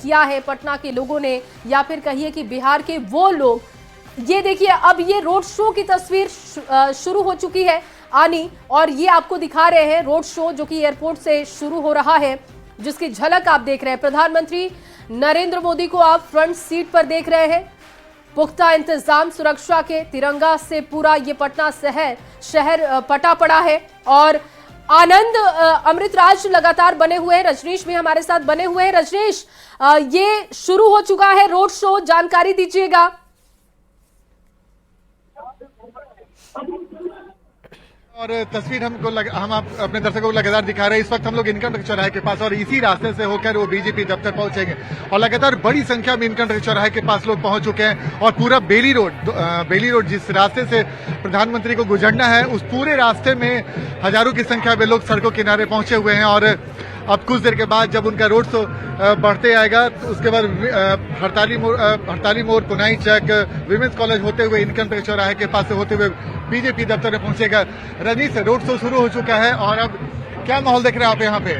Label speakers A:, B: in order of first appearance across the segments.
A: किया है पटना के लोगों ने, या फिर कहिए कि बिहार के वो लोग। ये देखिए, अब ये रोड शो की तस्वीर शुरू हो चुकी है आनी, और ये आपको दिखा रहे हैं रोड शो जो कि एयरपोर्ट से शुरू हो रहा है, जिसकी झलक आप देख रहे हैं। प्रधानमंत्री नरेंद्र मोदी को आप फ्रंट सीट पर देख रहे हैं। पुख्ता इंतजाम सुरक्षा के, तिरंगा से पूरा ये पटना शहर पटा पड़ा है। और आनंद अमृतराज लगातार बने हुए हैं, रजनीश भी हमारे साथ बने हुए हैं। रजनीश, ये शुरू हो चुका है रोड शो, जानकारी दीजिएगा।
B: और तस्वीर हम अपने दर्शकों को लगातार दिखा रहे हैं। इस वक्त हम लोग इनकम टैक्स चौराहे के पास, और इसी रास्ते से होकर वो बीजेपी दफ्तर पहुंचेंगे, और लगातार बड़ी संख्या में इनकम टैक्स चौराहे के पास लोग पहुंच चुके हैं। और पूरा बेली रोड जिस रास्ते से प्रधानमंत्री को गुजरना है, उस पूरे रास्ते में हजारों की संख्या में लोग सड़कों किनारे पहुंचे हुए हैं। और अब कुछ देर के बाद जब उनका रोड शो बढ़ते आएगा, तो उसके बाद हड़ताली मोड़, पुनाई चक, विमेंस कॉलेज होते हुए इनकम टैक्स चौराहे के पास से होते हुए बीजेपी दफ्तर में पहुंचेगा। रजनीश, रोड शो शुरू हो चुका है, और अब क्या माहौल देख रहे हैं आप यहाँ पे?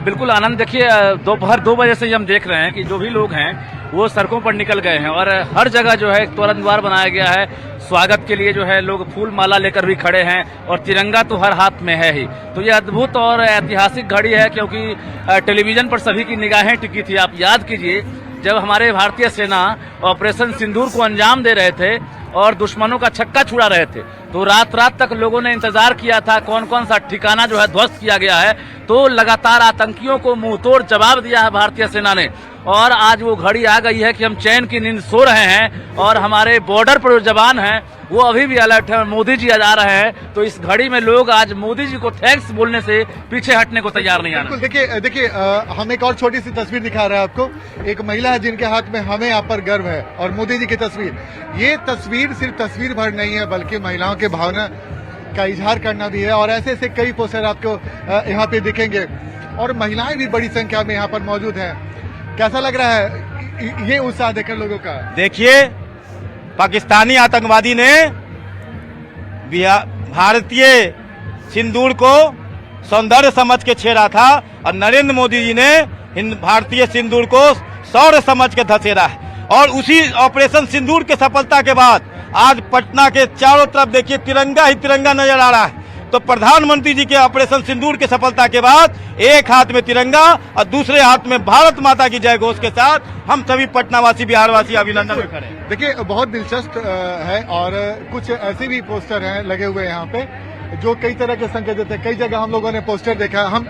C: बिल्कुल आनंद, देखिए दोपहर 2 बजे से हम देख रहे हैं कि जो भी लोग हैं वो सड़कों पर निकल गए हैं, और हर जगह जो है तोरण द्वार बनाया गया है। स्वागत के लिए जो है लोग फूल माला लेकर भी खड़े हैं, और तिरंगा तो हर हाथ में है ही। तो ये अद्भुत और ऐतिहासिक घड़ी है, क्योंकि टेलीविजन पर सभी की निगाहें टिकी थी। आप याद कीजिए, जब हमारे भारतीय सेना ऑपरेशन सिंदूर को अंजाम दे रहे थे और दुश्मनों का छक्का छुड़ा रहे थे, तो रात रात तक लोगों ने इंतजार किया था कौन कौन सा ठिकाना जो है ध्वस्त किया गया है। तो लगातार आतंकियों को मुंहतोड़ जवाब दिया है भारतीय सेना ने, और आज वो घड़ी आ गई है कि हम चैन की नींद सो रहे हैं, और हमारे बॉर्डर पर जो जवान हैं वो अभी भी अलर्ट है, और मोदी जी आज आ रहे हैं। तो इस घड़ी में लोग आज मोदी जी को थैंक्स बोलने से पीछे हटने को तैयार नहीं आ रहे।
B: देखिए, हम एक और छोटी सी तस्वीर दिखा रहे हैं आपको। एक महिला है जिनके हाथ में "हमें यहाँ पर गर्व है" और मोदी जी की तस्वीर। ये तस्वीर सिर्फ तस्वीर भर नहीं है, बल्कि महिलाओं की भावना का इजहार करना भी है। और ऐसे ऐसे कई पोस्टर आपको यहाँ पे दिखेंगे, और महिलाएं भी बड़ी संख्या में यहाँ पर मौजूद हैं। कैसा लग रहा है ये उत्साह देखकर लोगों का?
D: देखिए, पाकिस्तानी आतंकवादी ने भारतीय सिंदूर को सौंदर्य समझ के छेड़ा था, और नरेंद्र मोदी जी ने भारतीय सिंदूर को शौर्य समझ के धसेड़ा है। और उसी ऑपरेशन सिंदूर के सफलता के बाद आज पटना के चारों तरफ देखिए तिरंगा ही तिरंगा नजर आ रहा है। तो प्रधानमंत्री जी के ऑपरेशन सिंदूर की सफलता के बाद एक हाथ में तिरंगा और दूसरे हाथ में भारत माता की जय घोष के साथ हम सभी पटनावासी, बिहारवासी अभिनंदन में खड़े हैं।
B: देखिए, बहुत दिलचस्प है, और कुछ ऐसे भी पोस्टर हैं लगे हुए यहाँ पे जो कई तरह के संकेत देते हैं। कई जगह हम लोगों ने पोस्टर देखा। हम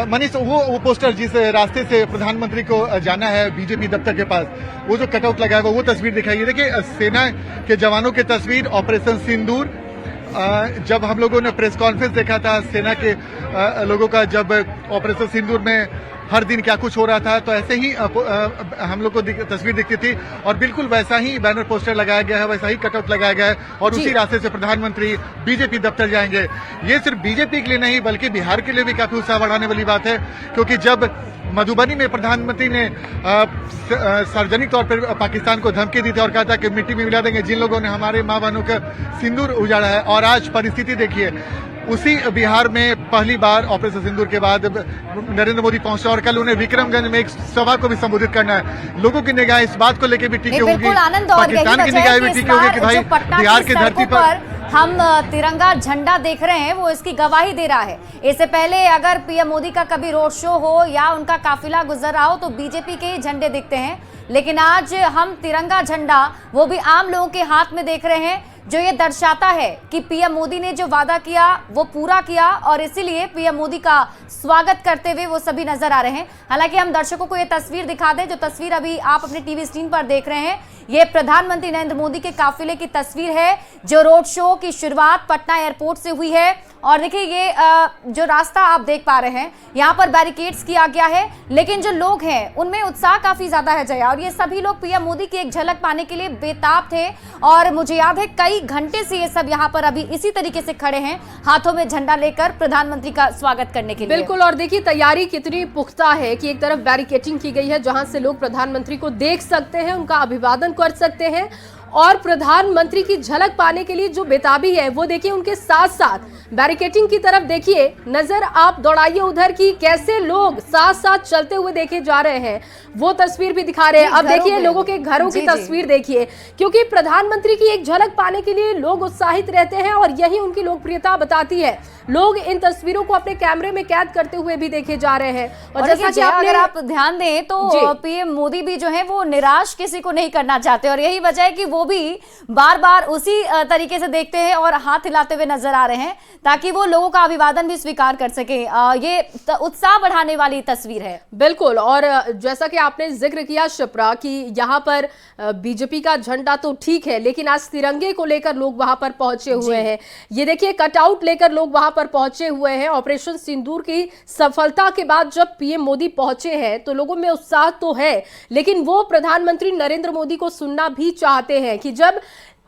B: मनीष, वो पोस्टर जिस रास्ते से प्रधानमंत्री को जाना है बीजेपी दफ्तर के पास, वो जो कटआउट लगा है वो तस्वीर दिखाई। देखिए, सेना के जवानों की तस्वीर, ऑपरेशन सिंदूर। जब हम लोगों ने प्रेस कॉन्फ्रेंस देखा था सेना के लोगों का, जब ऑपरेशन सिंदूर में हर दिन क्या कुछ हो रहा था, तो ऐसे ही हम लोग को तस्वीर दिखती थी, और बिल्कुल वैसा ही बैनर पोस्टर लगाया गया है, वैसा ही कटआउट लगाया गया है, और उसी रास्ते से प्रधानमंत्री बीजेपी दफ्तर जाएंगे। ये सिर्फ बीजेपी के लिए नहीं, बल्कि बिहार के लिए भी काफी उत्साह बढ़ाने वाली बात है, क्योंकि जब मधुबनी में प्रधानमंत्री ने सार्वजनिक तौर पर पाकिस्तान को धमकी दी थी और कहा था कि मिट्टी में मिला देंगे जिन लोगों ने हमारे मां बहनों का सिंदूर उजाड़ा है, और आज परिस्थिति देखिए, उसी बिहार में पहली बार ऑपरेशन सिंदूर के बाद नरेंद्र मोदी पहुंचे, और कल उन्हें विक्रमगंज में एक सभा को भी संबोधित करना है। लोगों की निगाह इस बात को लेकर भी टिकी होगी, पाकिस्तान की निगाह भी टिकी होगी कि भाई बिहार की धरती पर
E: हम तिरंगा झंडा देख रहे हैं, वो इसकी गवाही दे रहा है। इससे पहले अगर पीएम मोदी का कभी रोड शो हो या उनका काफिला गुजर रहा हो तो बीजेपी के ही झंडे दिखते हैं, लेकिन आज हम तिरंगा झंडा वो भी आम लोगों के हाथ में देख रहे हैं, जो ये दर्शाता है कि पीएम मोदी ने जो वादा किया वो पूरा किया, और इसीलिए पीएम मोदी का स्वागत करते हुए वो सभी नजर आ रहे हैं। हालांकि हम दर्शकों को ये तस्वीर दिखा दें, जो तस्वीर अभी आप अपने टीवी स्क्रीन पर देख रहे हैं, ये प्रधानमंत्री नरेंद्र मोदी के काफिले की तस्वीर है, जो रोड शो की शुरुआत पटना एयरपोर्ट से हुई है। और देखिए, ये जो रास्ता आप देख पा रहे हैं, यहाँ पर बैरिकेड्स किया गया है, लेकिन जो लोग हैं उनमें उत्साह काफी ज्यादा है जया, और ये सभी लोग पीएम मोदी की एक झलक पाने के लिए बेताब थे। और मुझे याद है कई घंटे से ये सब यहाँ पर अभी इसी तरीके से खड़े हैं, हाथों में झंडा लेकर प्रधानमंत्री का स्वागत करने के लिए।
A: बिल्कुल, और देखिए तैयारी कितनी पुख्ता है कि एक तरफ बैरिकेडिंग की गई है जहां से लोग प्रधानमंत्री को देख सकते हैं, उनका अभिवादन कर सकते हैं, और प्रधानमंत्री की झलक पाने के लिए जो बेताबी है वो देखिए, उनके साथ साथ बैरिकेडिंग की तरफ देखिए, नजर आप दौड़ाइए उधर की कैसे लोग साथ साथ चलते हुए देखे जा रहे हैं, वो तस्वीर भी दिखा रहे हैं। अब देखिए लोगों के घरों की तस्वीर देखिए, क्योंकि प्रधानमंत्री की एक झलक पाने के लिए लोग उत्साहित रहते हैं और यही उनकी लोकप्रियता बताती है। लोग इन तस्वीरों को अपने कैमरे में कैद करते हुए भी देखे जा रहे हैं। और जैसा कि
E: अगर आप ध्यान दें तो पीएम मोदी भी जो है वो निराश किसी को नहीं करना चाहते, और यही वजह है कि वो भी बार बार उसी तरीके से देखते हैं और हाथ हिलाते हुए नजर आ रहे हैं ताकि वो लोगों का अभिवादन भी स्वीकार कर सके। ये उत्साह बढ़ाने वाली तस्वीर है।
A: बिल्कुल, और जैसा कि आपने जिक्र किया शिप्रा कि यहाँ पर बीजेपी का झंडा तो ठीक है, लेकिन आज तिरंगे को लेकर लोग वहां पर पहुंचे हुए हैं। ये देखिए कटआउट लेकर लोग वहां पर पहुंचे हुए हैं। ऑपरेशन सिंदूर की सफलता के बाद जब पीएम मोदी पहुंचे हैं तो लोगों में उत्साह तो है, लेकिन वो प्रधानमंत्री नरेंद्र मोदी को सुनना भी चाहते हैं कि जब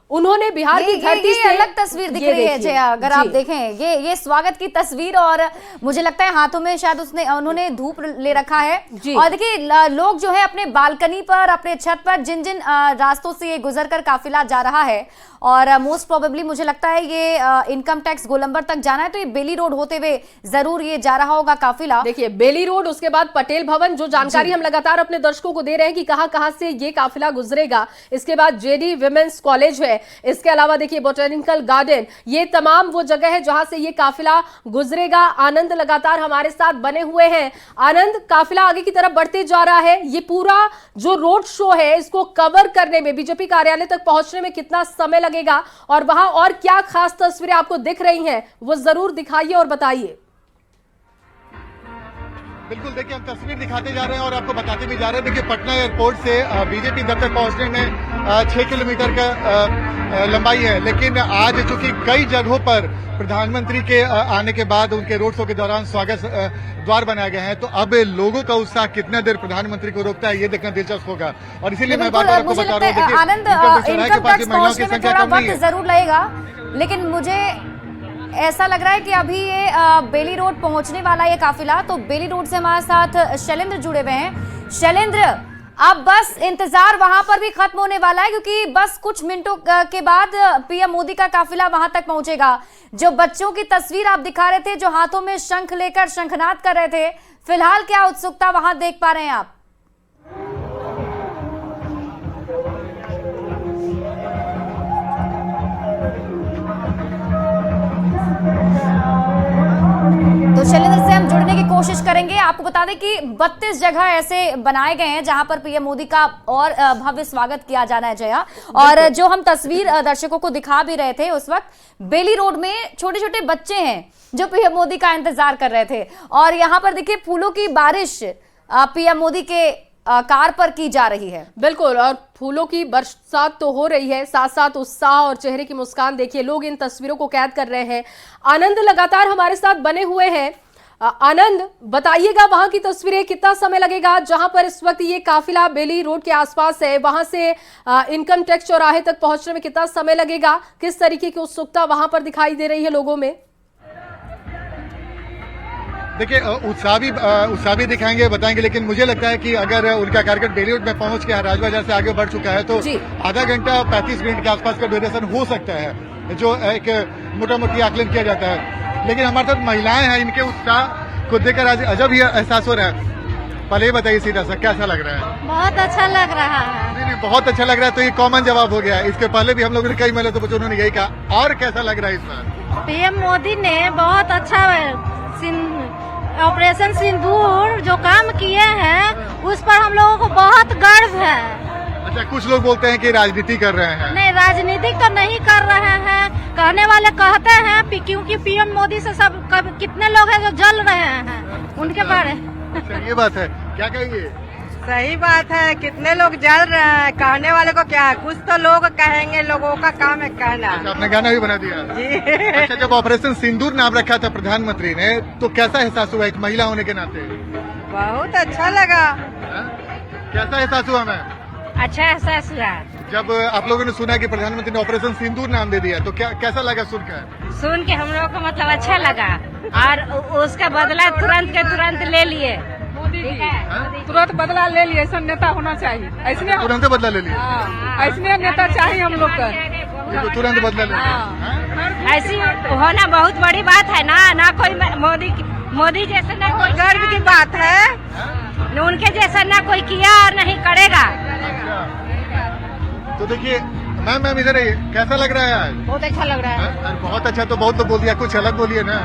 A: उन्होंने बिहार की धरती से
E: अलग तस्वीर दिख रही है जया, अगर आप देखें ये स्वागत की तस्वीर, और मुझे लगता है हाथों में शायद उन्होंने धूप ले रखा है। और देखिए लोग जो है अपने बालकनी पर, अपने छत पर, जिन जिन रास्तों से ये गुजर कर काफिला जा रहा है, और मोस्ट प्रोबेबली मुझे लगता है ये इनकम टैक्स गोलंबर तक जाना है, तो ये बेली रोड होते हुए जरूर ये जा रहा होगा काफिला।
A: देखिए बेली रोड, उसके बाद पटेल भवन, जो जानकारी हम लगातार अपने दर्शकों को दे रहे हैं कि कहां से ये काफिला गुजरेगा। इसके बाद जेडी विमेंस कॉलेज है, इसके अलावा देखिए बोटेनिकल गार्डन, ये तमाम वो जगह है जहां से ये काफिला गुजरेगा। आनंद लगातार हमारे साथ बने हुए हैं। आनंद, काफिला आगे की तरफ बढ़ते जा रहा है, ये पूरा जो रोड शो है इसको कवर करने में, बीजेपी कार्यालय तक पहुंचने में कितना समय लगेगा, और वहां और क्या खास तस्वीरें आपको दिख रही हैं वो जरूर दिखाइए और बताइए।
B: बिल्कुल, देखिए हम तस्वीर दिखाते जा रहे हैं और आपको बताते भी जा रहे हैं। देखिए पटना एयरपोर्ट से बीजेपी दफ्तर पहुंचने में 6 किलोमीटर का लंबाई है, लेकिन आज चूंकि कई जगहों पर प्रधानमंत्री के आने के बाद उनके रोड शो के दौरान स्वागत द्वार बनाए गए हैं, तो अब लोगों का उत्साह कितना देर प्रधानमंत्री को रोकता है ये देखना दिलचस्प होगा। और इसीलिए मैं बार बार आपको बता रहा हूँ,
E: आनंद इनकम टैक्स पहुंचने में थोड़ा वक्त जरूर लगेगा, लेकिन मुझे ऐसा लग रहा है कि अभी ये बेली रोड पहुंचने वाला ये काफिला। तो बेली रोड से हमारे साथ शैलेंद्र जुड़े हुए हैं। शैलेंद्र, अब बस इंतजार वहां पर भी खत्म होने वाला है, क्योंकि बस कुछ मिनटों के बाद पीएम मोदी का काफिला वहां तक पहुंचेगा। जो बच्चों की तस्वीर आप दिखा रहे थे, जो हाथों में शंख लेकर शंखनाद कर रहे थे, फिलहाल क्या उत्सुकता वहां देख पा रहे हैं आप? तो शैलेंद्र से हम जुड़ने की कोशिश करेंगे। आपको बता दें कि 32 जगह ऐसे बनाए गए हैं जहां पर पीएम मोदी का और भव्य स्वागत किया जाना है जया। और जो हम तस्वीर दर्शकों को दिखा भी रहे थे, उस वक्त बेली रोड में छोटे छोटे बच्चे हैं जो पीएम मोदी का इंतजार कर रहे थे, और यहाँ पर देखिए फूलों की बारिश पीएम मोदी के कार पर की जा रही है।
A: बिल्कुल, और फूलों की बरसात तो हो रही है, साथ साथ उत्साह और चेहरे की मुस्कान देखिए, लोग इन तस्वीरों को कैद कर रहे हैं। आनंद लगातार हमारे साथ बने हुए हैं। आनंद, बताइएगा वहां की तस्वीरें, कितना समय लगेगा जहां पर इस वक्त ये काफिला बेली रोड के आसपास है, वहां से इनकम टैक्स चौराहे तक पहुंचने में कितना समय लगेगा, किस तरीके की उत्सुकता वहां पर दिखाई दे रही है लोगों में?
B: देखिए उत्साह भी दिखाएंगे, बताएंगे, लेकिन मुझे लगता है कि अगर उनका कार्यक्रम बेली रोड में पहुंच के राज बाजार से आगे बढ़ चुका है तो आधा घंटा 35 मिनट के आसपास का ड्यूरेशन हो सकता है, जो एक मोटा मोटी आकलन किया जाता है। लेकिन हमारे साथ महिलाएं हैं, इनके उत्साह को देखकर आज अजब ही एहसास हो रहा है। पहले ही बताइए सीधा सा, कैसा लग रहा है?
F: बहुत अच्छा लग रहा है।
B: नहीं, बहुत अच्छा लग रहा है, तो ये कॉमन जवाब हो गया है। इसके पहले भी हम लोगों ने कई महिला तो बच्चों उन्होंने यही कहा। और कैसा लग रहा है इस बार?
F: पीएम मोदी ने बहुत अच्छा ऑपरेशन सिंदूर जो काम किए हैं उस पर हम लोगों को बहुत गर्व है।
B: अच्छा, कुछ लोग बोलते हैं कि राजनीति कर रहे हैं।
F: नहीं, राजनीति तो नहीं कर रहे हैं, कहने वाले कहते हैं, क्योंकि पीएम मोदी से सब कितने लोग हैं जो जल रहे हैं उनके बारे।
B: अच्छा, ये बात है, क्या कहेंगे?
G: सही बात है, कितने लोग जल रहे हैं, कहने वाले को क्या है, कुछ तो लोग कहेंगे, लोगों का काम है कहना।
B: अच्छा, आपने गाना भी बना दिया जी। अच्छा, जब ऑपरेशन सिंदूर नाम रखा था प्रधानमंत्री ने, तो कैसा एहसास हुआ एक महिला होने के नाते?
G: बहुत अच्छा लगा।
B: कैसा एहसास हुआ? मैं
F: अच्छा एहसास हुआ
B: जब आप लोगों ने सुना कि प्रधानमंत्री ने ऑपरेशन सिंदूर नाम दे दिया, तो कैसा लगा सुनकर?
F: सुन के हम लोग को मतलब अच्छा लगा, और उसका बदला तुरंत के तुरंत ले लिए।
G: तुरंत बदला ले लिए, ऐसा नेता होना चाहिए। ऐसने
B: तुरंत बदला ले लिया,
G: ऐसने नेता चाहिए हम लोग का,
B: तुरंत बदला ले लिया।
F: ऐसी होना बहुत बड़ी बात है ना कोई मोदी जैसा ना कोई
G: गर्व की बात है,
F: उनके जैसा ना कोई किया और नहीं करेगा।
B: तो देखिए मैम इधर आइए, कैसा लग रहा है आज?
F: बहुत अच्छा लग रहा है।
B: हाँ? बहुत अच्छा, तो बहुत तो बोल दिया, कुछ अलग बोलिए ना।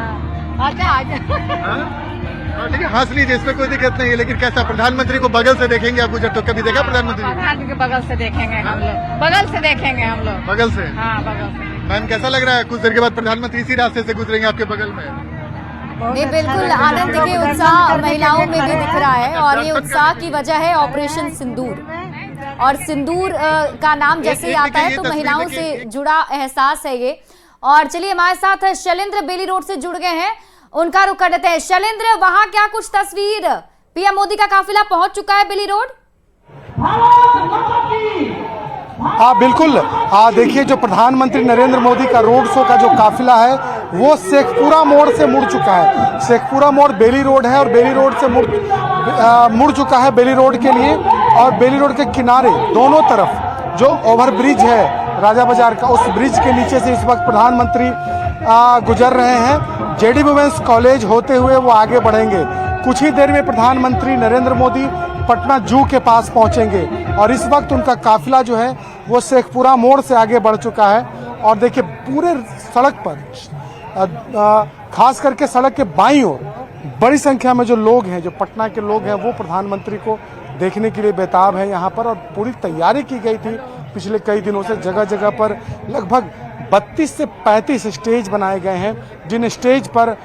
F: अच्छा
B: हाँ, ठीक है, हंस लीजिए, इसमें कोई दिक्कत नहीं है। लेकिन कैसा, प्रधानमंत्री को बगल से देखेंगे आप गुजर तो कभी देखा प्रधानमंत्री
G: के बगल से देखेंगे हम लोग, बगल से देखेंगे हम लोग,
B: बगल से?
G: हाँ बगल से।
B: मैम कैसा लग रहा है, कुछ देर के बाद प्रधानमंत्री इसी रास्ते से गुजरेंगे आपके बगल में?
E: ये बिल्कुल आनंद के उत्साह महिलाओं में भी दिख रहा है और ये उत्साह की वजह है ऑपरेशन सिंदूर। और सिंदूर का नाम जैसे ही आता है तो महिलाओं से जुड़ा एहसास है ये। और चलिए हमारे साथ शैलेंद्र बेली रोड से जुड़ गए हैं, उनका रुख कर देते हैं। शैलेंद्र, वहां क्या कुछ तस्वीर, पीएम मोदी का काफिला पहुंच चुका है बेली रोड?
H: बिल्कुल। देखिए, जो प्रधानमंत्री नरेंद्र मोदी का रोड शो का जो काफिला है वो शेखपुरा मोड़ से मुड़ चुका है। शेखपुरा मोड़ बेली रोड है और बेली रोड से मुड़ चुका है बेली रोड के लिए। और बेली रोड के किनारे दोनों तरफ जो ओवरब्रिज है राजा बाजार का, उस ब्रिज के नीचे से इस वक्त प्रधानमंत्री गुजर रहे हैं। जेडी वुमेन्स कॉलेज होते हुए वो आगे बढ़ेंगे। कुछ ही देर में प्रधानमंत्री नरेंद्र मोदी पटना जू के पास पहुंचेंगे और इस वक्त उनका काफिला जो है वो शेखपुरा मोड़ से आगे बढ़ चुका है। और देखिए, पूरे सड़क पर खास करके सड़क के बाईं ओर बड़ी संख्या में जो लोग हैं, जो पटना के लोग हैं, वो प्रधानमंत्री को देखने के लिए बेताब है यहाँ पर। और पूरी तैयारी की गई थी पिछले कई दिनों से। जगह जगह पर लगभग 32 से 35 स्टेज बनाए गए हैं, जिन स्टेज पर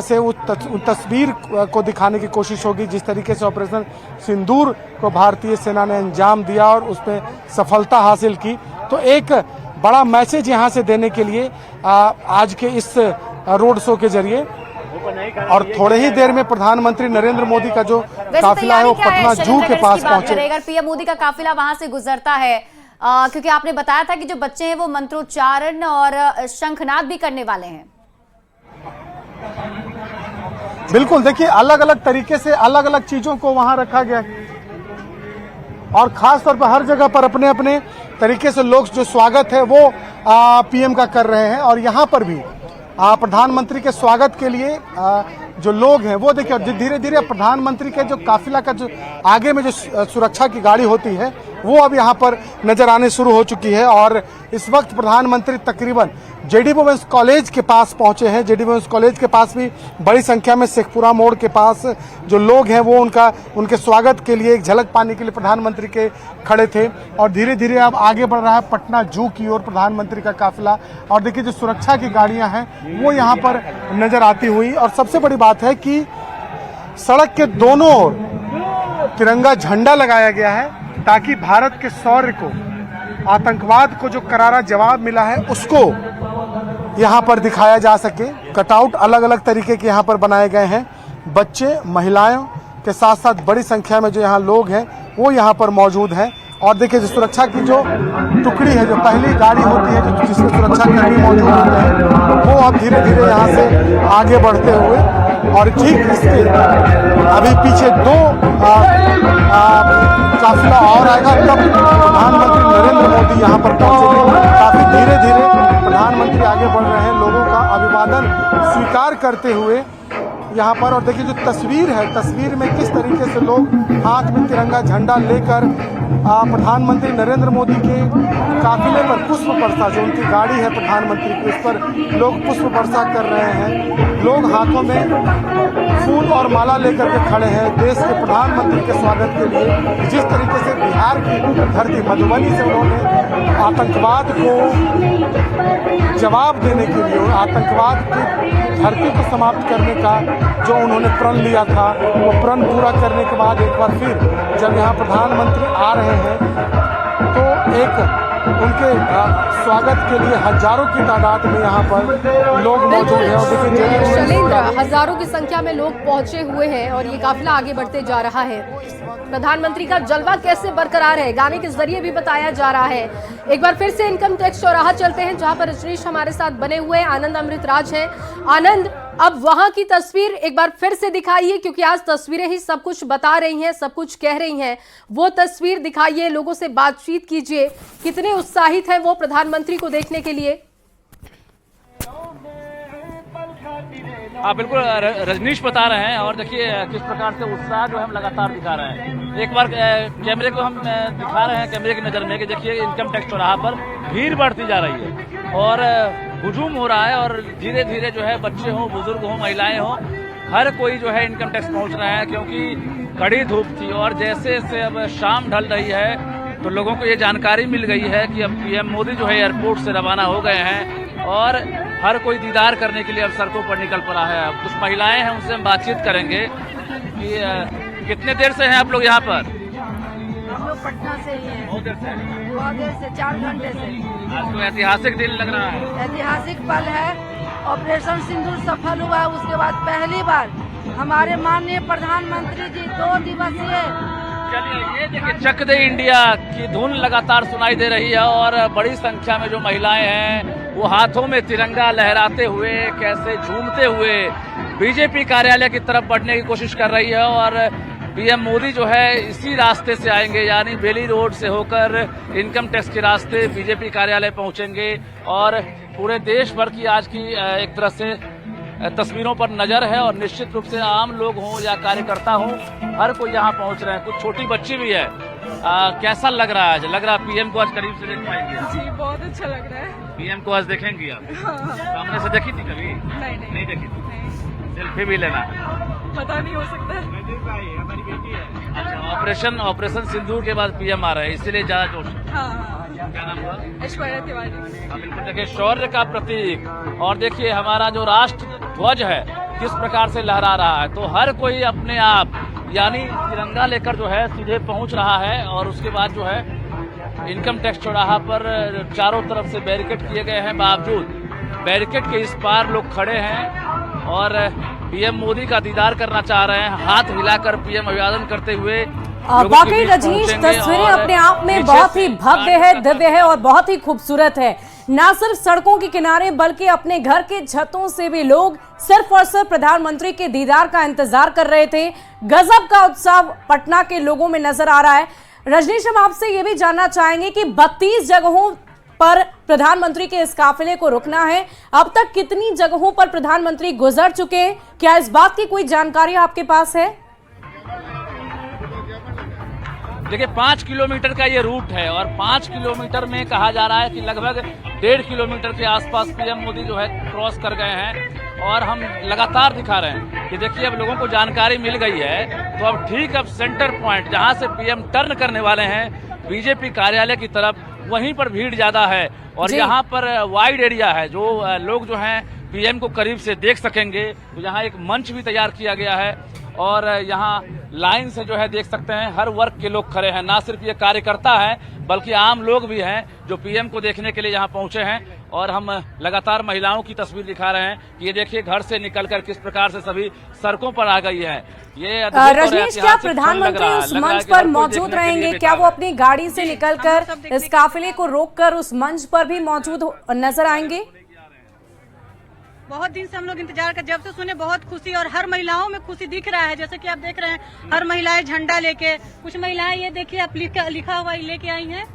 H: से उन तस्वीर को दिखाने की कोशिश होगी जिस तरीके से ऑपरेशन सिंदूर को भारतीय सेना ने अंजाम दिया और उसमें सफलता हासिल की। तो एक बड़ा मैसेज यहाँ से देने के लिए आज के इस रोड शो के जरिए, और थोड़े ही देर में प्रधानमंत्री नरेंद्र मोदी का जो काफिला है वो पटना जू के पास पहुंचे।
E: अगर पीएम मोदी का काफिला वहां से गुजरता है, क्योंकि आपने बताया था कि जो बच्चे हैं वो मंत्रोच्चारण और शंखनाद भी करने वाले हैं।
H: बिल्कुल, देखिए, अलग अलग तरीके से अलग अलग चीजों को वहां रखा गया और खास तौर पर हर जगह पर अपने अपने तरीके से लोग जो स्वागत है वो पीएम का कर रहे हैं। और यहाँ पर भी प्रधानमंत्री के स्वागत के लिए जो लोग हैं वो देखिए, धीरे धीरे प्रधानमंत्री के जो काफिला का जो आगे में जो सुरक्षा की गाड़ी होती है वो अब यहाँ पर नजर आने शुरू हो चुकी है। और इस वक्त प्रधानमंत्री तकरीबन जेडी वुमेन्स कॉलेज के पास पहुंचे हैं। जेडी वुमेन्स कॉलेज के पास भी बड़ी संख्या में शेखपुरा मोड़ के पास जो लोग हैं वो उनके स्वागत के लिए, एक झलक पाने के लिए प्रधानमंत्री के खड़े थे। और धीरे धीरे अब आगे बढ़ रहा है पटना जू की ओर प्रधानमंत्री का काफिला। और देखिए, जो सुरक्षा की गाड़ियां हैं वो यहाँ पर नजर आती हुई। और सबसे बड़ी बात है कि सड़क के दोनों ओर तिरंगा झंडा लगाया गया है ताकि भारत के शौर्य को, आतंकवाद को जो करारा जवाब मिला है उसको यहाँ पर दिखाया जा सके। कटआउट अलग अलग तरीके के यहाँ पर बनाए गए हैं। बच्चे, महिलाएं के साथ साथ बड़ी संख्या में जो यहाँ लोग हैं वो यहाँ पर मौजूद हैं। और देखिए, जो सुरक्षा की जो टुकड़ी है, जो पहली गाड़ी होती है जिसमें सुरक्षा कर्मी मौजूद होते हैं, वो अब धीरे धीरे यहाँ से आगे बढ़ते हुए, और ठीक इसके अभी पीछे दो काफिला और आएगा, तब प्रधानमंत्री नरेंद्र मोदी यहाँ पर पहुंचेंगे। काफी धीरे धीरे प्रधानमंत्री आगे बढ़ रहे हैं, लोगों का अभिवादन स्वीकार करते हुए यहाँ पर। और देखिए, जो तस्वीर है, तस्वीर में किस तरीके से लोग हाथ में तिरंगा झंडा लेकर प्रधानमंत्री नरेंद्र मोदी के काफिले पर पुष्प वर्षा, जो उनकी गाड़ी है प्रधानमंत्री की, उस पर लोग पुष्प वर्षा कर रहे हैं। लोग हाथों में फूल और माला लेकर के खड़े हैं देश के प्रधानमंत्री के स्वागत के लिए। जिस तरीके से बिहार की धरती मधुबनी से उन्होंने आतंकवाद को जवाब देने के लिए, आतंकवाद की धरती को समाप्त करने का जो उन्होंने प्रण लिया था, वो प्रण पूरा करने के बाद एक बार फिर जब यहाँ प्रधानमंत्री आ रहे हैं तो एक उनके स्वागत के लिए हजारों की तादाद में यहाँ पर लोग मौजूद हैं।
A: शैलेंद्र, हजारों की संख्या में लोग पहुंचे हुए हैं और ये काफिला आगे बढ़ते जा रहा है। प्रधानमंत्री का जलवा कैसे बरकरार है, गाने के जरिए भी बताया जा रहा है। एक बार फिर से इनकम टैक्स चौराहा चलते हैं जहां पर रजनीश हमारे साथ बने हुए हैं, आनंद अमृतराज हैं। आनंद, अब वहां की तस्वीर एक बार फिर से दिखाइए, क्योंकि आज तस्वीरें ही सब कुछ बता रही हैं, सब कुछ कह रही हैं। वो तस्वीर दिखाइए, लोगों से बातचीत कीजिए, कितने उत्साहित हैं वो प्रधानमंत्री को देखने के लिए।
C: हाँ बिल्कुल, रजनीश बता रहे हैं। और देखिए किस प्रकार से उत्साह जो है हम लगातार दिखा रहे हैं। एक बार कैमरे को हम दिखा रहे हैं, कैमरे की नजर में, कि देखिए इनकम टैक्स चौराहा पर भीड़ बढ़ती जा रही है और हुजूम हो रहा है। और धीरे धीरे जो है बच्चे हों, बुजुर्ग हों, महिलाएं हों, हर कोई जो है इनकम टैक्स पहुंच रहा है, क्योंकि कड़ी धूप थी। और जैसे जैसे अब शाम ढल रही है तो लोगों को ये जानकारी मिल गई है कि अब पीएम मोदी जो है एयरपोर्ट से रवाना हो गए हैं और हर कोई दीदार करने के लिए अब सड़कों पर निकल पड़ा है। अब कुछ महिलाएं हैं, उनसे हम बातचीत करेंगे कि कितने देर से हैं आप लोग यहाँ पर?
G: हम लोग पटना से ही हैं।
C: बहुत देर से।
G: बहुत देर से, 4 घंटे से।
C: आज तो ऐतिहासिक दिन लग रहा है।
G: ऐतिहासिक पल है। ऑपरेशन सिंदूर सफल हुआ, उसके बाद पहली बार हमारे माननीय प्रधानमंत्री जी 2 दिवसीय।
C: चलिए ये देखिए चक दे इंडिया की धुन लगातार सुनाई दे रही है और बड़ी संख्या में जो महिलाएं हैं वो हाथों में तिरंगा लहराते हुए, कैसे झूमते हुए बीजेपी कार्यालय की तरफ बढ़ने की कोशिश कर रही है। और पीएम मोदी जो है इसी रास्ते से आएंगे, यानी बेली रोड से होकर इनकम टैक्स के रास्ते बीजेपी कार्यालय पहुंचेंगे। और पूरे देश भर की आज की एक तरह से तस्वीरों पर नजर है और निश्चित रूप से आम लोग हों या कार्यकर्ता हों, हर कोई यहाँ पहुंच रहे हैं। कुछ छोटी बच्ची भी है। कैसा लग रहा है? लग रहा है पीएम को आज करीब से देख पाएंगे?
G: जी बहुत अच्छा लग रहा है।
C: पीएम को आज देखेंगी आप? सामने से देखी थी कभी? नहीं देखी थी। सेल्फी भी लेना?
G: पता नहीं, हो सकता है।
C: अच्छा, ऑपरेशन सिंदूर के बाद पीएम आ रहे हैं, इसीलिए ज्यादा जोश। क्या नाम हुआ?
G: ऐश्वर्या तिवारी।
C: बिल्कुल, देखिए शौर्य का प्रतीक। और देखिए हमारा जो राष्ट्र ध्वज है किस प्रकार से लहरा रहा है। तो हर कोई अपने आप यानी तिरंगा लेकर जो है सीधे पहुंच रहा है। और उसके बाद जो है इनकम टैक्स चौराहा पर चारों तरफ से बैरिकेड किए गए हैं, बावजूद बैरिकेड के इस पार लोग खड़े हैं और पीएम मोदी का दीदार करना चाह रहे हैं। हाथ हिलाकर पीएम अभिवादन करते हुए
E: वाकई रजनीश, तस्वीरें अपने आप में बहुत ही भव्य है, दिव्य है और बहुत ही खूबसूरत है। न सिर्फ सड़कों के किनारे बल्कि अपने घर के छतों से भी लोग सिर्फ और सिर्फ प्रधानमंत्री के दीदार का इंतजार कर रहे थे। गजब का उत्साह पटना के लोगों में नजर आ रहा है। रजनीश, हम आपसे ये भी जानना चाहेंगे कि 32 जगहों पर प्रधानमंत्री के इस काफिले को रुकना है। अब तक कितनी जगहों पर प्रधानमंत्री गुजर चुके हैं? क्या इस बात की कोई जानकारी आपके पास है?
C: देखिए 5 किलोमीटर का ये रूट है और 5 किलोमीटर में कहा जा रहा है कि लगभग 1.5 किलोमीटर के आसपास पीएम मोदी जो है क्रॉस कर गए हैं। और हम लगातार दिखा रहे हैं कि देखिए अब लोगों को जानकारी मिल गई है। तो अब ठीक अब सेंटर पॉइंट जहां से पीएम टर्न करने वाले हैं बीजेपी कार्यालय की तरफ, वहीं पर भीड़ ज्यादा है। और यहाँ पर वाइड एरिया है, जो लोग जो हैं पीएम को करीब से देख सकेंगे। तो यहाँ एक मंच भी तैयार किया गया है और यहाँ लाइन से जो है देख सकते हैं हर वर्ग के लोग खड़े हैं। ना सिर्फ ये कार्यकर्ता हैं बल्कि आम लोग भी हैं जो पीएम को देखने के लिए यहाँ पहुंचे हैं। और हम लगातार महिलाओं की तस्वीर दिखा रहे हैं कि ये देखिए घर से निकलकर किस प्रकार से सभी सड़कों पर आ गई हैं। ये
E: रजनीश, क्या प्रधानमंत्री उस मंच पर मौजूद रहेंगे? क्या वो अपनी गाड़ी से निकलकर इस काफिले को रोककर उस मंच पर भी मौजूद नजर आएंगे?
F: बहुत दिन से हम लोग इंतजार कर, जब से सुने बहुत खुशी और हर महिलाओं में खुशी दिख रहा है। जैसे कि आप देख रहे हैं हर महिलाएं झंडा लेके, कुछ महिलाएं ये देखिए आप लिखा हुआ लेके आई हैं।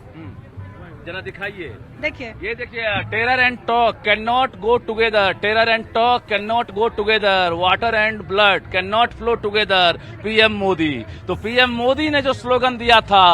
C: जरा दिखाइए,
F: देखिए
C: ये देखिए, terror and talk can not go together, terror and talk can not go together, water and blood can not flow together, PM Modi. तो पीएम मोदी ने जो स्लोगन दिया था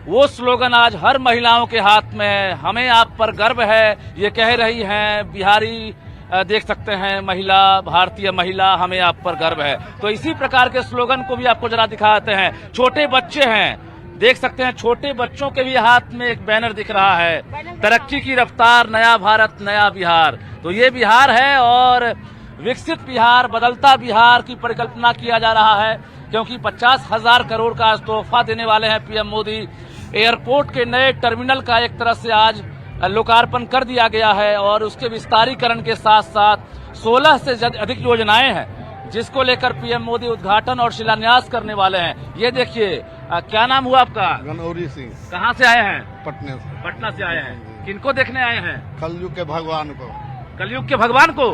C: वो स्लोगन आज हर महिलाओं के हाथ में है। हमें आप पर गर्व है, ये कह रही हैं बिहारी, देख सकते हैं महिला, भारतीय महिला, हमें आप पर गर्व है। तो इसी प्रकार के स्लोगन को भी आपको जरा दिखाते हैं। छोटे बच्चे हैं, देख सकते हैं छोटे बच्चों के भी हाथ में एक बैनर दिख रहा है, तरक्की की रफ्तार, नया भारत नया बिहार। तो ये बिहार है और विकसित बिहार, बदलता बिहार की परिकल्पना किया जा रहा है, क्योंकि 50,000 करोड़ का आज तोहफा देने वाले हैं पीएम मोदी। एयरपोर्ट के नए टर्मिनल का एक तरह से आज लोकार्पण कर दिया गया है और उसके विस्तारीकरण के साथ साथ 16 से अधिक योजनाएं हैं जिसको लेकर पीएम मोदी उद्घाटन और शिलान्यास करने वाले हैं। ये देखिए, क्या नाम हुआ आपका?
B: गनौरी सिंह।
C: कहाँ से आए हैं?
B: पटना से।
C: पटना से आए हैं। किनको देखने आए हैं?
B: कलयुग के भगवान को।
C: कलयुग के भगवान को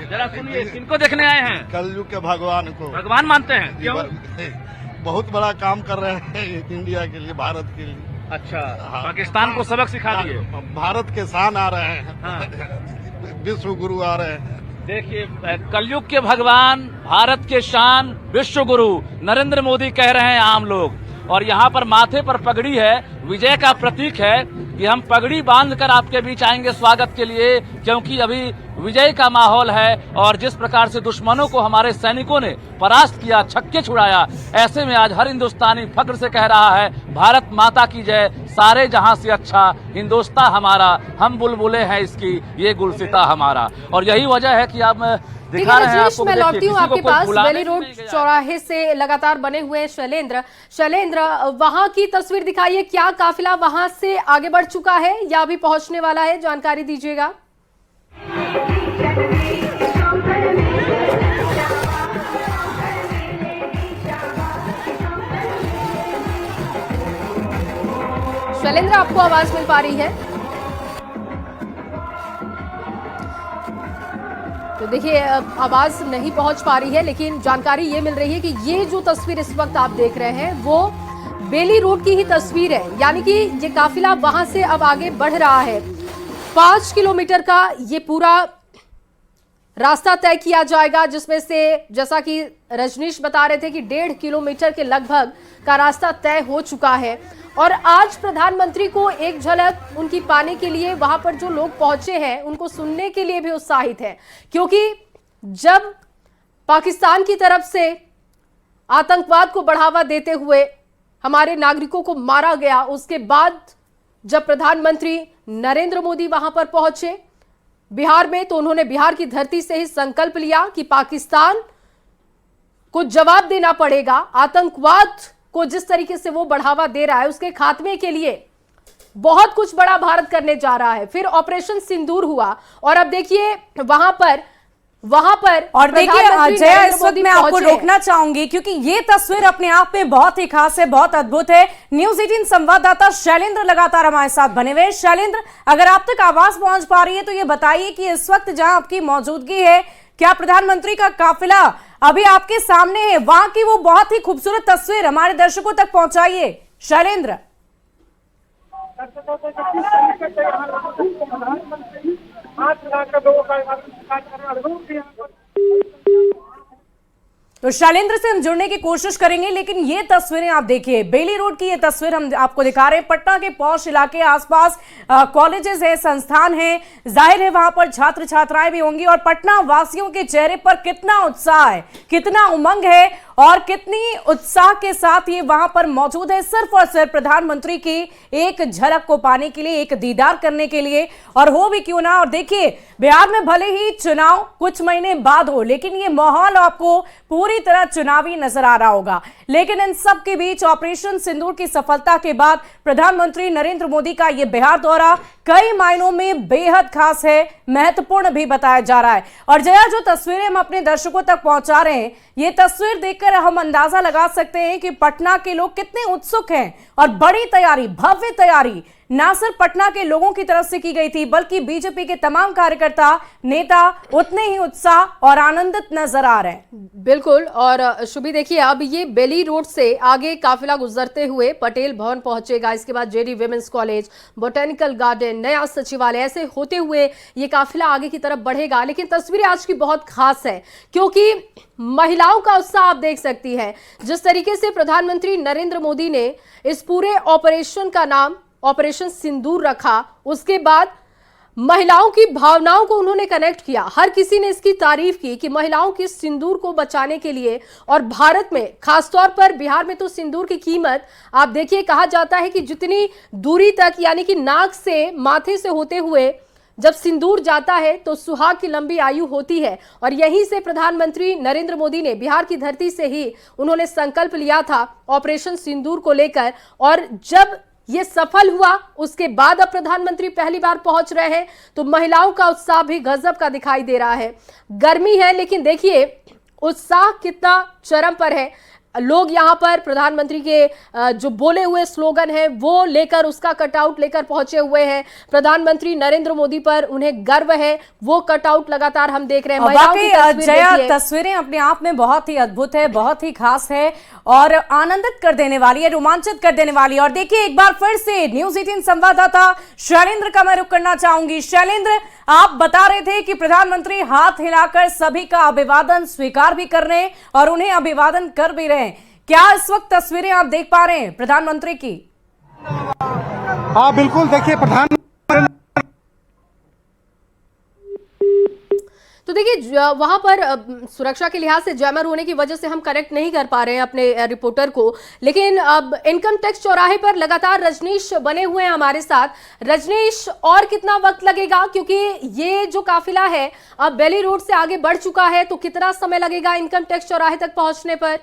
C: जरा सुनिए, किनको देखने आए हैं?
I: कलयुग के भगवान को
C: भगवान मानते हैं, क्यों?
I: बहुत बड़ा काम कर रहे हैं इंडिया के लिए, भारत के लिए।
C: अच्छा, पाकिस्तान को सबक सिखा दिए।
I: भारत के शान आ रहे हैं,
C: हाँ।
I: विश्व गुरु आ रहे हैं।
C: देखिए, कलयुग के भगवान, भारत के शान, विश्व गुरु नरेंद्र मोदी कह रहे हैं आम लोग। और यहाँ पर माथे पर पगड़ी है, विजय का प्रतीक है कि हम पगड़ी बांधकर आपके बीच आएंगे स्वागत के लिए, क्योंकि अभी विजय का माहौल है। और जिस प्रकार से दुश्मनों को हमारे सैनिकों ने परास्त किया, छक्के छुड़ाया, ऐसे में आज हर हिंदुस्तानी फख्र से कह रहा है भारत माता की जय, सारे जहां से अच्छा हिंदुस्तान हमारा, हम बुलबुलें हैं इसकी, ये गुलसिता हमारा। और यही वजह है कि आप दिखा रहे हैं आपको।
A: मैं लौटती हूँ आपके पास। बेली रोड चौराहे से लगातार बने हुए हैं शैलेंद्र, वहां की तस्वीर दिखाइए। क्या काफिला वहां से आगे बढ़ चुका है या अभी पहुंचने वाला है? जानकारी दीजिएगा। शैलेंद्र, आपको आवाज मिल पा रही है? तो देखिए, आवाज नहीं पहुंच पा रही है, लेकिन जानकारी ये मिल रही है कि ये जो तस्वीर इस वक्त आप देख रहे हैं वो बेली रोड की ही तस्वीर है। यानी कि ये काफिला वहां से अब आगे बढ़ रहा है। 5 किलोमीटर का ये पूरा रास्ता तय किया जाएगा, जिसमें से जैसा कि रजनीश बता रहे थे कि 1.5 किलोमीटर के लगभग का रास्ता तय हो चुका है। और आज प्रधानमंत्री को एक झलक उनकी पाने के लिए वहां पर जो लोग पहुंचे हैं उनको सुनने के लिए भी उत्साहित है, क्योंकि जब पाकिस्तान की तरफ से आतंकवाद को बढ़ावा देते हुए हमारे नागरिकों को मारा गया, उसके बाद जब प्रधानमंत्री नरेंद्र मोदी वहां पर पहुंचे बिहार में, तो उन्होंने बिहार की धरती से ही संकल्प लिया कि पाकिस्तान को जवाब देना पड़ेगा। आतंकवाद को जिस तरीके से वो बढ़ावा दे रहा है, उसके खात्मे के लिए बहुत कुछ बड़ा भारत करने जा रहा है। फिर ऑपरेशन सिंदूर हुआ और अब देखिए वहां पर
J: और देखिए जया, इस वक्त मैं आपको रोकना चाहूंगी क्योंकि ये तस्वीर अपने आप में बहुत ही खास है, बहुत अद्भुत है। न्यूज़ 18 संवाददाता शैलेंद्र लगातार हमारे साथ बने हुए। शैलेंद्र, अगर आप तक आवाज पहुंच पा रही है तो ये बताइए कि इस वक्त जहां आपकी मौजूदगी है, क्या प्रधानमंत्री का काफिला अभी आपके सामने है? वहां की वो बहुत ही खूबसूरत तस्वीर हमारे दर्शकों तक पहुंचाइए शैलेंद्र। तो शैलेंद्र से हम जुड़ने की कोशिश करेंगे, लेकिन ये तस्वीरें आप देखिए, बेली रोड की ये तस्वीर हम आपको दिखा रहे हैं। पटना के पौष इलाके, आसपास कॉलेजेस है, संस्थान है, जाहिर है वहां पर छात्र छात्राएं भी होंगी। और पटना वासियों के चेहरे पर कितना उत्साह है, कितना उमंग है और कितनी उत्साह के साथ ये वहां पर मौजूद है, सिर्फ और सिर्फ प्रधानमंत्री की एक झलक को पाने के लिए, एक दीदार करने के लिए, और हो भी क्यों ना। और देखिए, बिहार में भले ही चुनाव कुछ महीने बाद हो, लेकिन ये माहौल आपको पूरी तरह चुनावी नजर आ रहा होगा। लेकिन इन सब के बीच ऑपरेशन सिंदूर की सफलता के बाद प्रधानमंत्री नरेंद्र मोदी का यह बिहार दौरा कई मायनों में बेहद खास है, महत्वपूर्ण भी बताया जा रहा है। और जया, जो तस्वीरें हम अपने दर्शकों तक पहुंचा रहे हैं, ये तस्वीर देखकर हम अंदाजा लगा सकते हैं कि पटना के लोग कितने उत्सुक हैं। और बड़ी तैयारी, भव्य तैयारी ना सिर्फ पटना के लोगों की तरफ से की गई थी, बल्कि बीजेपी के तमाम कार्यकर्ता, नेता उतने ही उत्साह और आनंदित नजर आ रहे हैं।
A: बिल्कुल। और शुभी, देखिए अब ये बेली रोड से आगे काफिला गुजरते हुए पटेल भवन पहुंचेगा, इसके बाद JD women's college, botanical garden, नया सचिवालय, ऐसे होते हुए ये काफिला आगे की तरफ बढ़ेगा। लेकिन तस्वीरें आज की बहुत खास है, क्योंकि महिलाओं का उत्साह आप देख सकती हैं। जिस तरीके से प्रधानमंत्री नरेंद्र मोदी ने इस पूरे ऑपरेशन का नाम ऑपरेशन सिंदूर रखा, उसके बाद महिलाओं की भावनाओं को उन्होंने कनेक्ट किया। हर किसी ने इसकी तारीफ की कि महिलाओं की सिंदूर को बचाने के लिए, और भारत में खासतौर पर बिहार में तो सिंदूर की कीमत आप देखिए, कहा जाता है कि जितनी दूरी तक, यानी कि नाक से माथे से होते हुए जब सिंदूर जाता है तो सुहाग की लंबी आयु होती है। और यहीं से प्रधानमंत्री नरेंद्र मोदी ने बिहार की धरती से ही उन्होंने संकल्प लिया था ऑपरेशन सिंदूर को लेकर। और जब ये सफल हुआ, उसके बाद अब प्रधानमंत्री पहली बार पहुंच रहे हैं, तो महिलाओं का उत्साह भी गजब का दिखाई दे रहा है। गर्मी है, लेकिन देखिए उत्साह कितना चरम पर है। लोग यहाँ पर प्रधानमंत्री के जो बोले हुए स्लोगन है वो लेकर, उसका कटआउट लेकर पहुंचे हुए हैं। प्रधानमंत्री नरेंद्र मोदी पर उन्हें गर्व है, वो कटआउट लगातार हम देख रहे हैं। महिलाओं की तस्वीर
J: जया,
A: देखिए।
J: तस्वीरें अपने आप में बहुत ही अद्भुत है, बहुत ही खास है और आनंदित कर देने वाली है, रोमांचित कर देने वाली है। और देखिए एक बार फिर से न्यूज़ 18 संवाददाता शैलेंद्र का मैं रुख करना चाहूंगी। शैलेंद्र, आप बता रहे थे कि प्रधानमंत्री हाथ हिलाकर सभी का अभिवादन स्वीकार भी कर रहे हैं और उन्हें अभिवादन कर भी रहे हैं। क्या इस वक्त तस्वीरें आप देख पा रहे हैं प्रधानमंत्री की?
H: हाँ बिल्कुल, देखिए
A: तो देखिए वहां पर सुरक्षा के लिहाज से जैमर होने की वजह से हम कनेक्ट नहीं कर पा रहे हैं अपने रिपोर्टर को, लेकिन अब इनकम टैक्स चौराहे पर लगातार रजनीश बने हुए हैं हमारे साथ। रजनीश, और कितना वक्त लगेगा, क्योंकि ये जो काफिला है अब बेली रोड से आगे बढ़ चुका है, तो कितना समय लगेगा इनकम टैक्स चौराहे तक पहुंचने पर?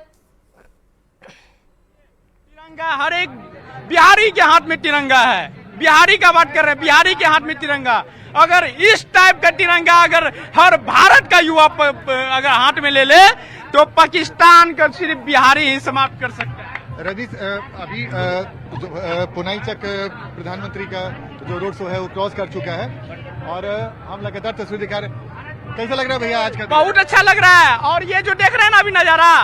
K: तिरंगा हर एक बिहारी के हाथ में तिरंगा है, बिहारी का बात कर रहे हैं, बिहारी के हाथ में तिरंगा। अगर इस टाइप का तिरंगा अगर हर भारत का युवा अगर हाथ में ले ले तो पाकिस्तान का सिर्फ बिहारी ही समाप्त कर सकता है।
B: रजनीश, अभी पुनाई तक प्रधानमंत्री का जो रोड शो है वो क्रॉस कर चुका है और हम लगातार तस्वीर दिखा रहे हैं। कैसा लग रहा है भैया आज का?
K: बहुत अच्छा लग रहा है। और ये जो देख रहे हैं ना अभी नजारा,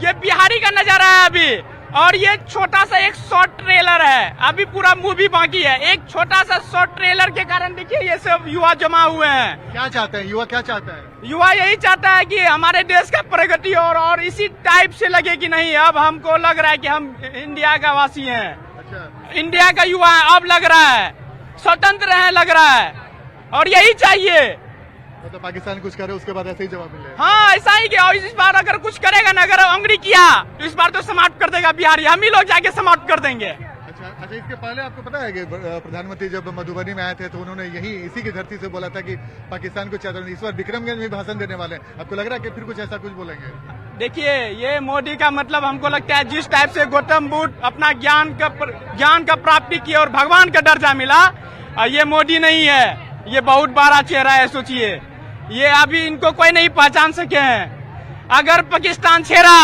K: ये बिहारी का नजारा है अभी। और ये छोटा सा एक शॉर्ट ट्रेलर है, अभी पूरा मूवी बाकी है। एक छोटा सा शॉर्ट ट्रेलर के कारण देखिए ये सब युवा जमा हुए हैं।
B: क्या चाहते हैं युवा, क्या चाहता है?
K: युवा यही चाहता है कि हमारे देश का प्रगति और इसी टाइप से लगे कि नहीं, अब हमको लग रहा है कि हम इंडिया का वासी हैं।
B: अच्छा,
K: इंडिया का युवा है, अब लग रहा है स्वतंत्र है, लग रहा है और यही चाहिए।
B: तो पाकिस्तान कुछ करे उसके बाद ऐसे ही जवाब मिले।
K: हाँ, ऐसा ही क्या। और इस बार अगर कुछ करेगा ना, अगर अंग्रेजी किया तो इस बार तो समाप्त कर देगा बिहारी, हम ही लोग जाके समाप्त कर देंगे।
B: अच्छा, इसके पहले आपको पता है कि प्रधानमंत्री जब मधुबनी में आए थे तो उन्होंने इसी की धरती से बोला था कि पाकिस्तान को चाहते हैं। इस बार विक्रमगंज में भाषण देने वाले हैं, आपको लग रहा है कि फिर कुछ ऐसा कुछ बोलेंगे?
K: देखिए, ये मोदी का मतलब हमको लगता है जिस टाइप से गौतम बुद्ध अपना ज्ञान का प्राप्ति किया और भगवान का दर्जा मिला, ये मोदी नहीं है, ये बहुत बड़ा चेहरा है। सोचिए, ये अभी इनको कोई नहीं पहचान सके हैं। अगर पाकिस्तान छेड़ा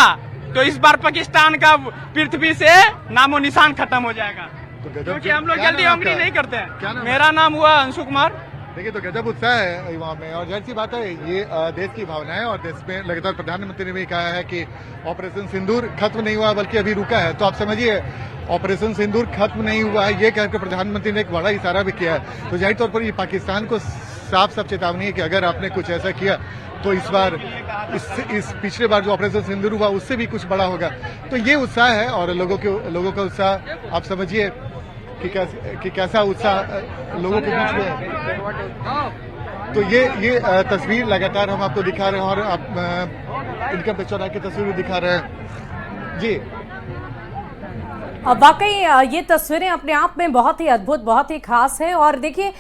K: तो इस बार पाकिस्तान का पृथ्वी से नामो निशान खत्म हो जाएगा, क्योंकि हम लोग जल्दी अंग्रेजी नहीं करते हैं। मेरा नाम हुआ अंशु कुमार।
B: देखिए, तो गजब उत्साह है युवाओं में और जाहिर सी बात है ये देश की भावना है और देश में लगातार प्रधानमंत्री ने भी कहा है कि ऑपरेशन सिंदूर खत्म नहीं हुआ बल्कि अभी रुका है। तो आप समझिए, ऑपरेशन सिंदूर खत्म नहीं हुआ है ये कहकर प्रधानमंत्री ने एक बड़ा इशारा भी किया है। तो जाहिर तौर पर ये पाकिस्तान को साफ साफ चेतावनी है कि अगर आपने कुछ ऐसा किया तो इस बार इस पिछले बार जो ऑपरेशन सिंदूर हुआ उससे भी कुछ बड़ा होगा। तो ये उत्साह है और लोगों का उत्साह आप समझिए कि कैसा उत्साह लोगों के बीच में है। तो ये तस्वीर लगातार हम आपको दिखा रहे हैं और आप इनकम टैक्स चौराहे की तस्वीर दिखा रहे हैं जी।
J: वाकई ये तस्वीरें अपने आप में बहुत ही अद्भुत, बहुत ही खास है। और देखिए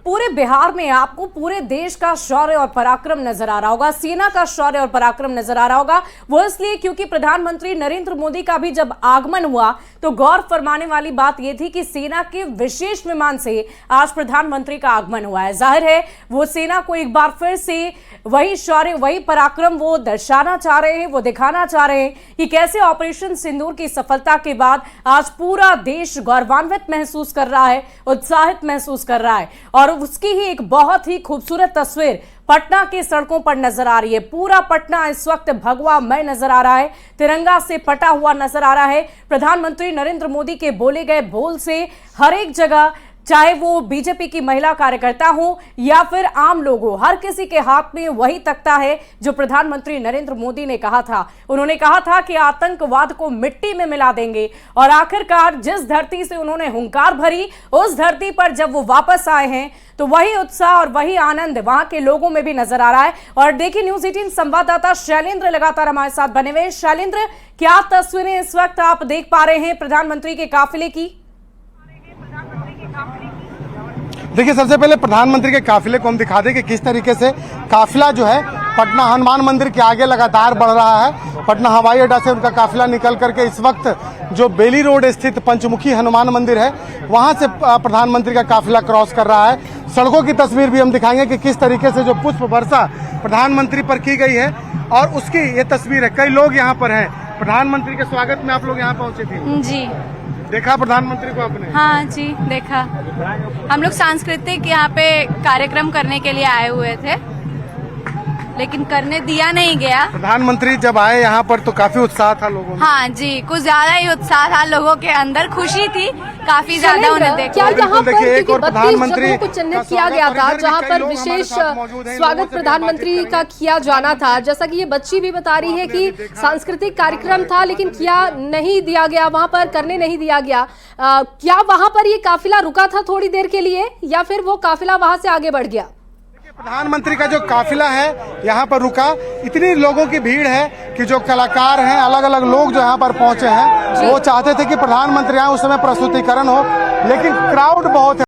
J: पूरे बिहार में आपको पूरे देश का शौर्य और पराक्रम नजर आ रहा होगा, सेना का शौर्य और पराक्रम नजर आ रहा होगा। वो इसलिए क्योंकि प्रधानमंत्री नरेंद्र मोदी का भी जब आगमन हुआ तो गौर फरमाने वाली बात यह थी कि सेना के विशेष विमान से आज प्रधानमंत्री का आगमन हुआ है। जाहिर है वो सेना को एक बार फिर से वही शौर्य, वही पराक्रम वो दर्शाना चाह रहे हैं, वो दिखाना चाह रहे हैं कि कैसे ऑपरेशन सिंदूर की सफलता के बाद आज पूरा देश गौरवान्वित महसूस कर रहा है, उत्साहित महसूस कर रहा है। और उसकी ही एक बहुत ही खूबसूरत तस्वीर पटना के सड़कों पर नजर आ रही है। पूरा पटना इस वक्त भगवामय नजर आ रहा है, तिरंगा से पटा हुआ नजर आ रहा है। प्रधानमंत्री नरेंद्र मोदी के बोले गए बोल से हर एक जगह, चाहे वो बीजेपी की महिला कार्यकर्ता हो या फिर आम लोग हो, हर किसी के हाथ में वही तख्ता है जो प्रधानमंत्री नरेंद्र मोदी ने कहा था। उन्होंने कहा था कि आतंकवाद को मिट्टी में मिला देंगे और आखिरकार जिस धरती से उन्होंने हुंकार भरी, उस धरती पर जब वो वापस आए हैं तो वही उत्साह और वही आनंद वहां के लोगों में भी नजर आ रहा है। और देखिए, न्यूज़ 18 संवाददाता शैलेंद्र लगातार हमारे साथ बने हुए। शैलेंद्र, क्या तस्वीरें इस वक्त आप देख पा रहे हैं प्रधानमंत्री के काफिले की?
H: देखिए, सबसे पहले प्रधानमंत्री के काफिले को हम दिखा दें कि किस तरीके से काफिला जो है पटना हनुमान मंदिर के आगे लगातार बढ़ रहा है। पटना हवाई अड्डा से उनका काफिला निकल करके इस वक्त जो बेली रोड स्थित पंचमुखी हनुमान मंदिर है वहां से प्रधानमंत्री का काफिला क्रॉस कर रहा है। सड़कों की तस्वीर भी हम दिखाएंगे कि किस तरीके से जो पुष्प वर्षा प्रधानमंत्री पर की गई है और उसकी ये तस्वीर है। कई लोग यहाँ पर हैं। प्रधानमंत्री के स्वागत में आप लोग यहाँ पहुँचे थे?
F: जी
H: देखा प्रधानमंत्री को आपने?
F: हाँ जी देखा। हम लोग सांस्कृतिक यहाँ पे कार्यक्रम करने के लिए आए हुए थे, लेकिन करने दिया नहीं गया।
H: प्रधानमंत्री जब आए यहाँ पर तो काफी उत्साह था लोगों में।
F: हाँ जी, कुछ ज्यादा ही उत्साह था लोगों के अंदर, खुशी थी काफी ज्यादा उन्हें देखकर।
A: क्या यहाँ पर
H: देखिए, एक
A: क्योंकि
H: और
A: 32
H: प्रधानमंत्री
A: जगहों को चिन्हित
H: का
A: किया गया
H: स्वागत
A: था
H: और इधर भी
A: जहाँ
H: कई
A: पर
H: लोग हमारे
A: विशेष
H: साथ मौजूद हैं। इन लोगों
A: स्वागत
H: से भी
A: प्रधानमंत्री
H: बातचीत
A: का किया जाना था। जैसा कि ये बच्ची भी बता रही है कि सांस्कृतिक कार्यक्रम था लेकिन किया नहीं दिया गया, वहां पर करने नहीं दिया गया। क्या वहां पर ये काफिला रुका था थोड़ी देर के लिए या फिर वो काफिला वहां से आगे बढ़ गया?
H: प्रधानमंत्री का जो काफिला है यहाँ पर रुका, इतनी लोगों की भीड़ है कि जो कलाकार हैं, अलग अलग लोग जो यहाँ पर पहुंचे हैं, वो चाहते थे कि प्रधानमंत्री आए, उस समय प्रस्तुतिकरण हो, लेकिन क्राउड बहुत है।